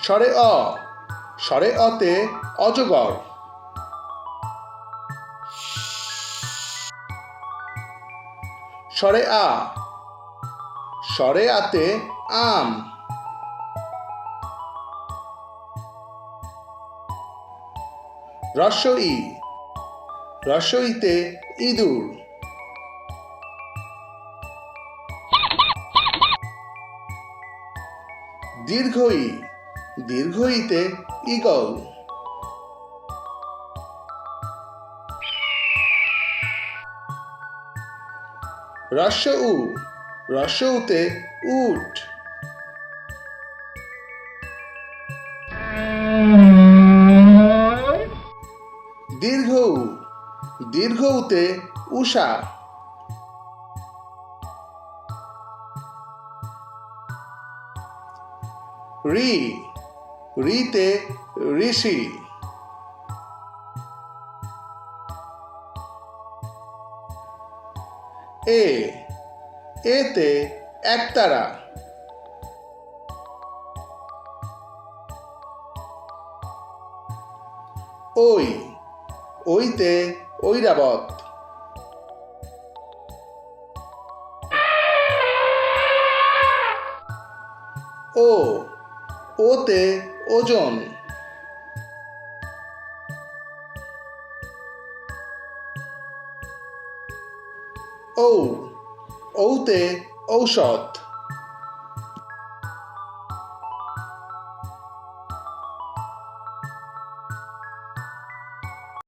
স্বরে অ, স্বরে অতে অজগর। স্বরে আ, স্বরে আতে আম। রস্ব ই, রস্ব ইতে ইঁদুর। দীর্ঘ ই, দীর্ঘ ইতে ঈগল। রস্ব উ, রস্ব উতে উট। দীর্ঘ উ, দীর্ঘ উতে উষা। রি, রিতে ঋষি। এ, এতে একতারা। ওই, ওইতে ঐরাবত। ও, ওতে ওজন। ঔ, ঔতে ঔষধ।